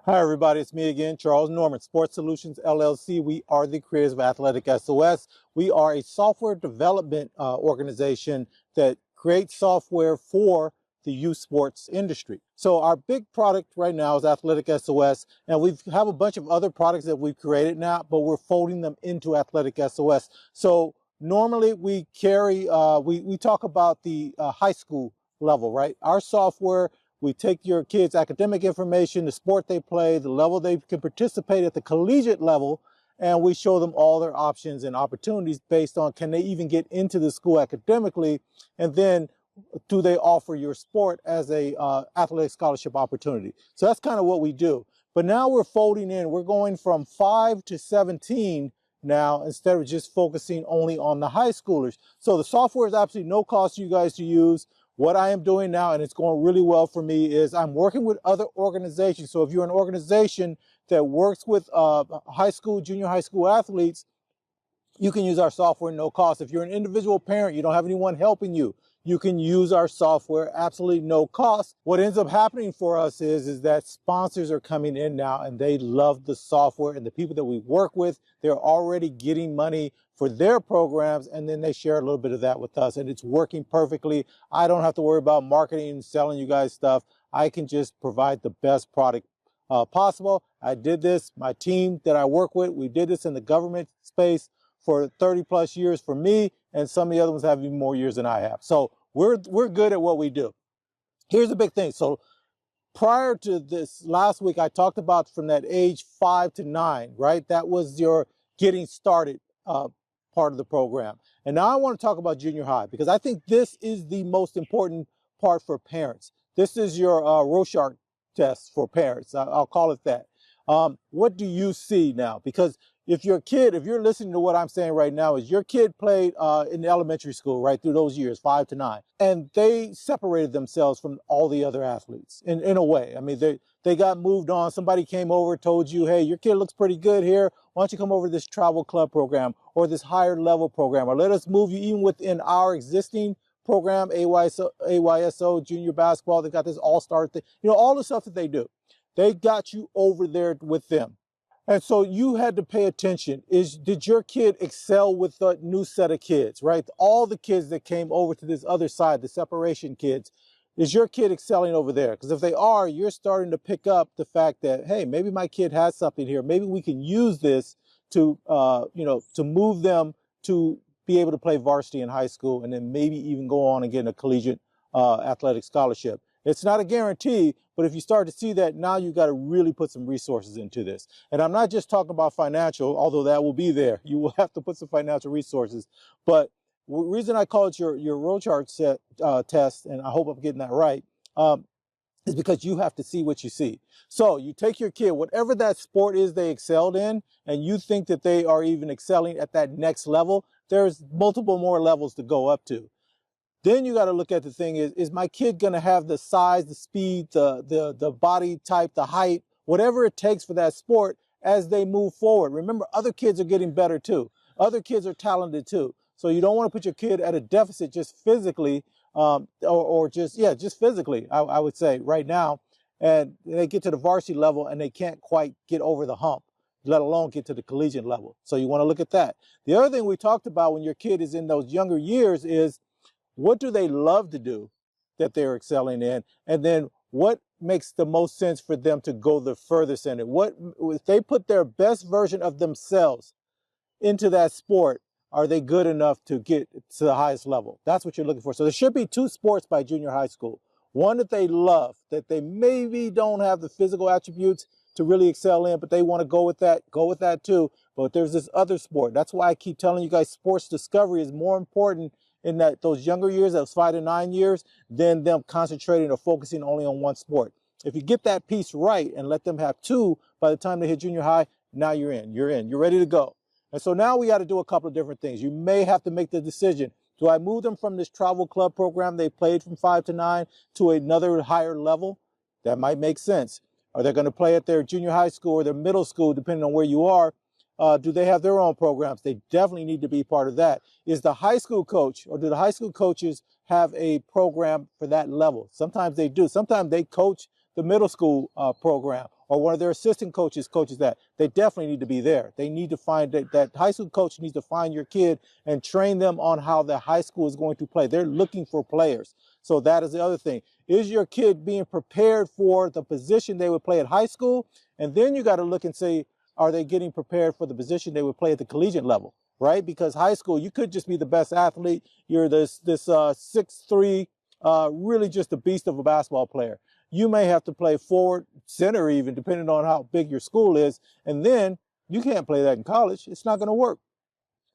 Hi, everybody. It's me again, Charles Norman, Sports Solutions LLC. We are the creators of AthleticSOS. We are a software development organization that creates software for the youth sports industry. So our big product right now is AthleticSOS, and we have a bunch of other products that we've created now, but we're folding them into AthleticSOS. So normally we carry, we talk about the high school level, right? Our software, we take your kids' academic information, the sport they play, the level they can participate at the collegiate level, and we show them all their options and opportunities based on can they even get into the school academically, and then do they offer your sport as a athletic scholarship opportunity. So that's kind of what we do. But now we're folding in, we're going from 5 to 17 now instead of just focusing only on the high schoolers. So the software is absolutely no cost to you guys to use. What I am doing now, and it's going really well for me, is I'm working with other organizations. So if you're an organization that works with high school, junior high school athletes, you can use our software no cost. If you're an individual parent, you don't have anyone helping you, you can use our software absolutely no cost. What ends up happening for us is that sponsors are coming in now and they love the software, and the people that we work with, they're already getting money for their programs, and then they share a little bit of that with us, and it's working perfectly. I don't have to worry about marketing and selling you guys stuff. I can just provide the best product possible. I did this, my team that I work with, we did this in the government space for 30 plus years for me, and some of the other ones have even more years than I have. So we're good at what we do. Here's the big thing. So prior to this last week, I talked about from that age 5 to 9, right? That was your getting started part of the program. And now I want to talk about junior high, because I think this is the most important part for parents. This is your Rorschach test for parents. I'll call it that. What do you see now? Because if your kid, if you're listening to what I'm saying right now, is your kid played in elementary school, right, through those years, 5 to 9, and they separated themselves from all the other athletes in a way. I mean, they got moved on. Somebody came over, told you, hey, your kid looks pretty good here. Why don't you come over to this travel club program or this higher level program, or let us move you even within our existing program, AYSO, junior basketball. They got this all-star thing, you know, all the stuff that they do. They got you over there with them. And so you had to pay attention. Did your kid excel with the new set of kids, right? All the kids that came over to this other side, the separation kids, is your kid excelling over there? Because if they are, you're starting to pick up the fact that, hey, maybe my kid has something here. Maybe we can use this to, to move them to be able to play varsity in high school, and then maybe even go on and get a collegiate athletic scholarship. It's not a guarantee, but if you start to see that, now you've got to really put some resources into this. And I'm not just talking about financial, although that will be there. You will have to put some financial resources. But the reason I call it your Rorschach test, and I hope I'm getting that right, is because you have to see what you see. So you take your kid, whatever that sport is they excelled in, and you think that they are even excelling at that next level, there's multiple more levels to go up to. Then you got to look at the thing is my kid going to have the size, the speed, the body type, the height, whatever it takes for that sport as they move forward. Remember, other kids are getting better too. Other kids are talented too. So you don't want to put your kid at a deficit just physically, or just physically, I would say right now. And they get to the varsity level and they can't quite get over the hump, let alone get to the collegiate level. So you want to look at that. The other thing we talked about when your kid is in those younger years is, what do they love to do that they're excelling in? And then what makes the most sense for them to go the furthest in it? What, if they put their best version of themselves into that sport, are they good enough to get to the highest level? That's what you're looking for. So there should be 2 sports by junior high school. One that they love, that they maybe don't have the physical attributes to really excel in, but they want to go with that too. But there's this other sport. That's why I keep telling you guys, sports discovery is more important in those younger years, those 5 to 9 years, than them concentrating or focusing only on one sport. If you get that piece right and let them have 2 by the time they hit junior high, now you're ready to go. And so now we got to do a couple of different things. You may have to make the decision. Do I move them from this travel club program they played from 5 to 9 to another higher level? That might make sense. Are they going to play at their junior high school or their middle school, depending on where you are? Do they have their own programs? They definitely need to be part of that. Is the high school coach, or do the high school coaches have a program for that level? Sometimes they do. Sometimes they coach the middle school program, or one of their assistant coaches coaches that, they definitely need to be there. They need to find that high school coach needs to find your kid and train them on how the high school is going to play. They're looking for players. So that is the other thing. Is your kid being prepared for the position they would play at high school? And then you got to look and say, are they getting prepared for the position they would play at the collegiate level, right? Because high school, you could just be the best athlete. You're this 6'3", really just a beast of a basketball player. You may have to play forward, center even, depending on how big your school is. And then you can't play that in college. It's not going to work.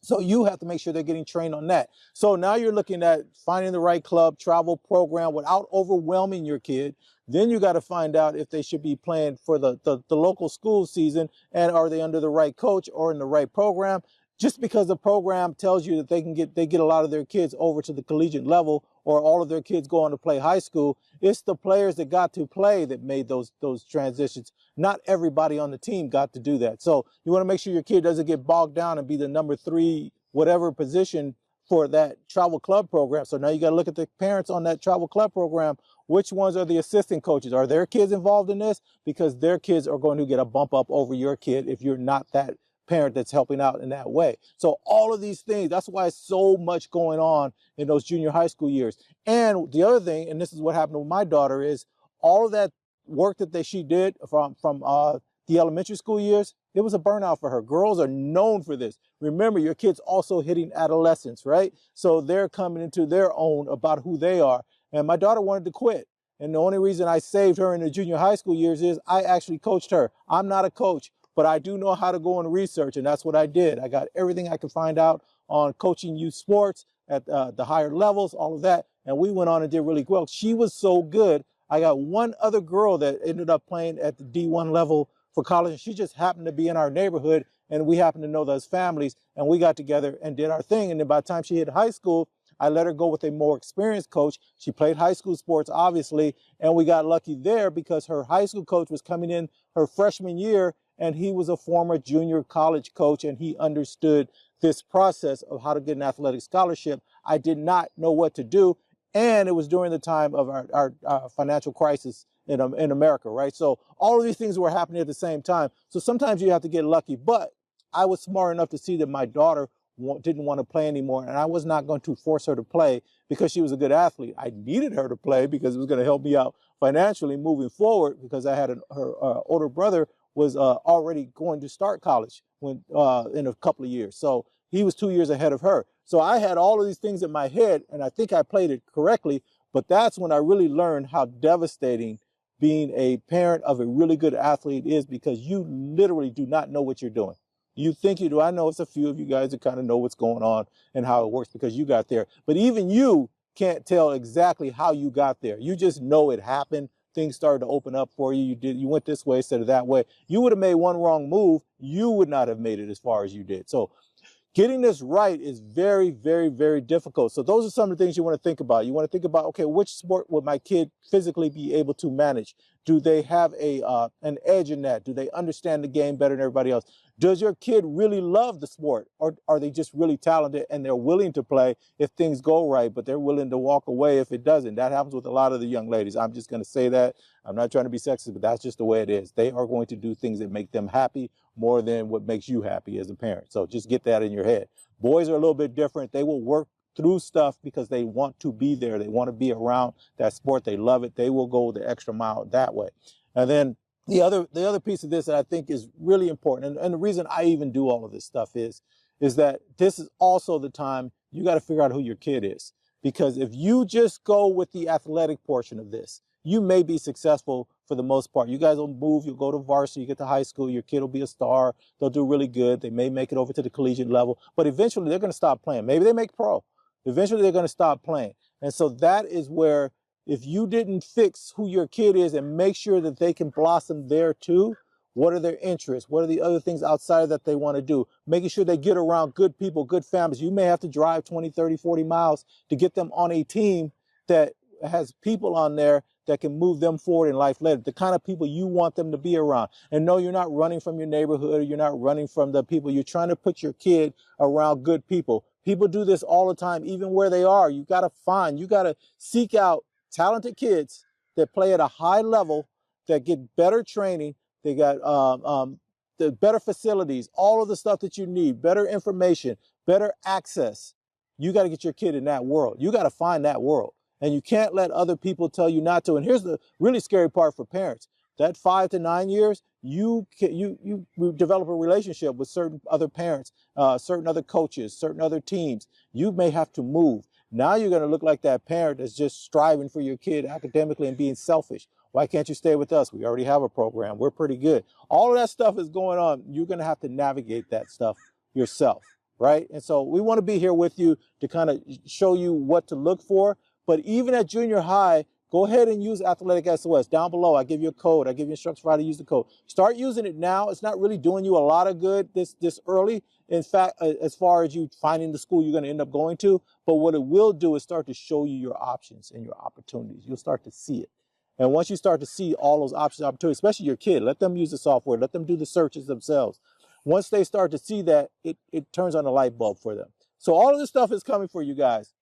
So you have to make sure they're getting trained on that. So now you're looking at finding the right club, travel program without overwhelming your kid. Then you got to find out if they should be playing for the local school season, and are they under the right coach or in the right program. Just because the program tells you that they get a lot of their kids over to the collegiate level, or all of their kids go on to play high school, it's the players that got to play that made those transitions. Not everybody on the team got to do that. So you want to make sure your kid doesn't get bogged down and be the number 3, whatever position for that travel club program. So now you got to look at the parents on that travel club program. Which ones are the assistant coaches? Are their kids involved in this? Because their kids are going to get a bump up over your kid if you're not that parent that's helping out in that way. So all of these things, that's why it's so much going on in those junior high school years. And the other thing, and this is what happened with my daughter, is all of that work that she did from the elementary school years, it was a burnout for her. Girls are known for this. Remember, your kid's also hitting adolescence, right? So they're coming into their own about who they are. And my daughter wanted to quit. And the only reason I saved her in the junior high school years is I actually coached her. I'm not a coach, but I do know how to go and research, and that's what I did. I got everything I could find out on coaching youth sports at the higher levels, all of that, and we went on and did really well. She was so good. I got one other girl that ended up playing at the D1 level for college, and she just happened to be in our neighborhood, and we happened to know those families, and we got together and did our thing. And then by the time she hit high school, I let her go with a more experienced coach. She played high school sports, obviously, and we got lucky there because her high school coach was coming in her freshman year, and he was a former junior college coach, and he understood this process of how to get an athletic scholarship. I did not know what to do, and it was during the time of our financial crisis in America, right? So all of these things were happening at the same time. So sometimes you have to get lucky, but I was smart enough to see that my daughter didn't want to play anymore, and I was not going to force her to play because she was a good athlete. I needed her to play because it was going to help me out financially moving forward, because I had her older brother was already going to start college when in a couple of years. So he was 2 years ahead of her. So I had all of these things in my head, and I think I played it correctly, but that's when I really learned how devastating being a parent of a really good athlete is, because you literally do not know what you're doing. You think you do. I know it's a few of you guys that kind of know what's going on and how it works because you got there. But even you can't tell exactly how you got there. You just know it happened. Things started to open up for you. You went this way instead of that way. You would have made one wrong move. You would not have made it as far as you did. So getting this right is very, very, very difficult. So those are some of the things you want to think about. You want to think about, okay, which sport would my kid physically be able to manage? Do they have an edge in that? Do they understand the game better than everybody else? Does your kid really love the sport, or are they just really talented and they're willing to play if things go right, but they're willing to walk away if it doesn't? That happens with a lot of the young ladies. I'm just going to say that. I'm not trying to be sexist, but that's just the way it is. They are going to do things that make them happy more than what makes you happy as a parent. So just get that in your head. Boys are a little bit different. They will work through stuff because they want to be there. They want to be around that sport. They love it. They will go the extra mile that way. And then the other piece of this that I think is really important, and the reason I even do all of this stuff is that this is also the time you got to figure out who your kid is. Because if you just go with the athletic portion of this, you may be successful for the most part. You guys will move, you'll go to varsity, you get to high school, your kid will be a star, they'll do really good, they may make it over to the collegiate level, but eventually they're going to stop playing. Maybe they make pro. Eventually they're going to stop playing. And so that is where, if you didn't fix who your kid is and make sure that they can blossom there too, what are their interests? What are the other things outside that they want to do? Making sure they get around good people, good families. You may have to drive 20, 30, 40 miles to get them on a team that has people on there that can move them forward in life later, the kind of people you want them to be around. And no, you're not running from your neighborhood, or you're not running from the people. You're trying to put your kid around good people. People do this all the time, even where they are. You got to seek out talented kids that play at a high level, that get better training, They got the better facilities, all of the stuff that you need, better information, better access. You got to get your kid in that world. You got to find that world. And you can't let other people tell you not to. And here's the really scary part for parents. That 5 to 9 years, you develop a relationship with certain other parents, certain other coaches, certain other teams. You may have to move. Now you're going to look like that parent that's just striving for your kid academically and being selfish. Why can't you stay with us? We already have a program. We're pretty good. All of that stuff is going on. You're going to have to navigate that stuff yourself, right? And so we want to be here with you to kind of show you what to look for. But even at junior high, go ahead and use AthleticSOS. Down below, I give you a code. I give you instructions for how to use the code. Start using it now. It's not really doing you a lot of good this early. In fact, as far as you finding the school you're going to end up going to, but what it will do is start to show you your options and your opportunities. You'll start to see it. And once you start to see all those options, opportunities, especially your kid, let them use the software, let them do the searches themselves. Once they start to see that, it turns on a light bulb for them. So all of this stuff is coming for you guys.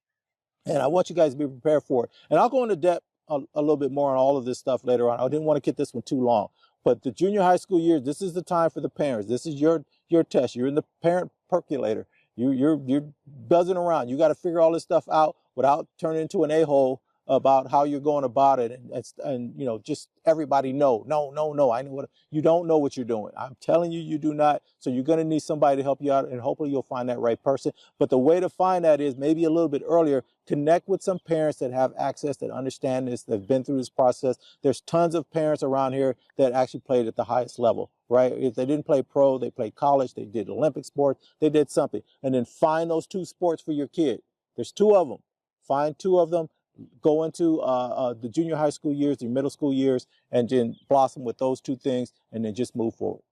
And I want you guys to be prepared for it. And I'll go into depth a little bit more on all of this stuff later on. I didn't want to get this one too long. But the junior high school years, this is the time for the parents. This is your test. You're in the parent percolator. You're buzzing around. You got to figure all this stuff out without turning into an a-hole about how you're going about it, and you know, just everybody no, I know what you don't know what you're doing. I'm telling you, you do not. So you're going to need somebody to help you out, and hopefully you'll find that right person. But the way to find that is maybe a little bit earlier. Connect with some parents that have access, that understand this, that have been through this process. There's tons of parents around here that actually played at the highest level, right? If they didn't play pro, they played college, they did Olympic sports, they did something. And then find those 2 sports for your kid. There's 2 of them. Find 2 of them. Go into the junior high school years, the middle school years, and then blossom with those 2 things, and then just move forward.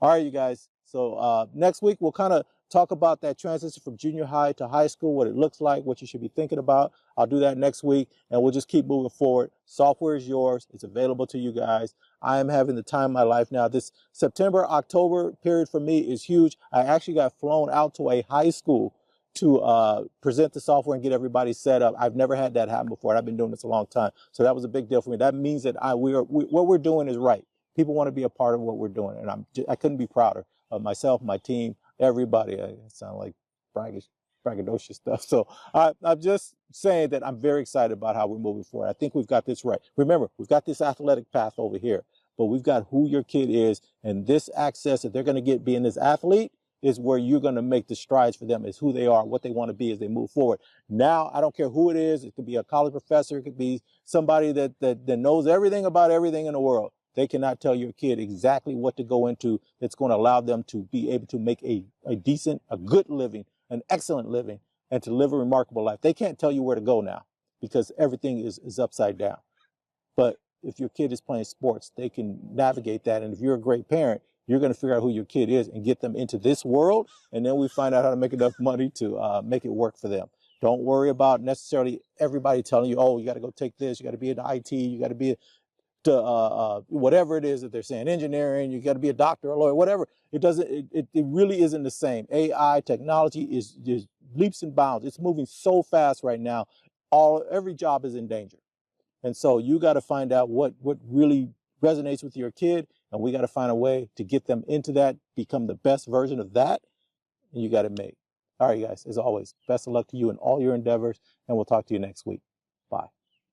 All right, you guys. So next week, we'll kind of talk about that transition from junior high to high school, what it looks like, what you should be thinking about. I'll do that next week, and we'll just keep moving forward. Software is yours. It's available to you guys. I am having the time of my life now. This September, October period for me is huge. I actually got flown out to a high school to present the software and get everybody set up. I've never had that happen before. I've been doing this a long time. So that was a big deal for me. That means that what we're doing is right. People want to be a part of what we're doing. And I couldn't be prouder of myself, my team, everybody. I sound like braggadocious stuff. So I'm just saying that I'm very excited about how we're moving forward. I think we've got this right. Remember, we've got this athletic path over here, but we've got who your kid is, and this access that they're going to get being this athlete is where you're going to make the strides for them, is who they are, what they want to be as they move forward. Now, I don't care who it is. It could be a college professor. It could be somebody that knows everything about everything in the world. They cannot tell your kid exactly what to go into that's going to allow them to be able to make a decent, a good living, an excellent living, and to live a remarkable life. They can't tell you where to go now because everything is upside down. But if your kid is playing sports, they can navigate that. And if you're a great parent, you're going to figure out who your kid is and get them into this world. And then we find out how to make enough money to make it work for them. Don't worry about necessarily everybody telling you, oh, you got to go take this. You got to be into IT. You got to be to whatever it is that they're saying, engineering. You got to be a doctor, a lawyer, whatever. It doesn't. It really isn't the same. AI technology is just leaps and bounds. It's moving so fast right now. Every job is in danger. And so you got to find out what really resonates with your kid, and we got to find a way to get them into that, become the best version of that, and you got to make. All right, guys, as always, best of luck to you in all your endeavors, and we'll talk to you next week. Bye.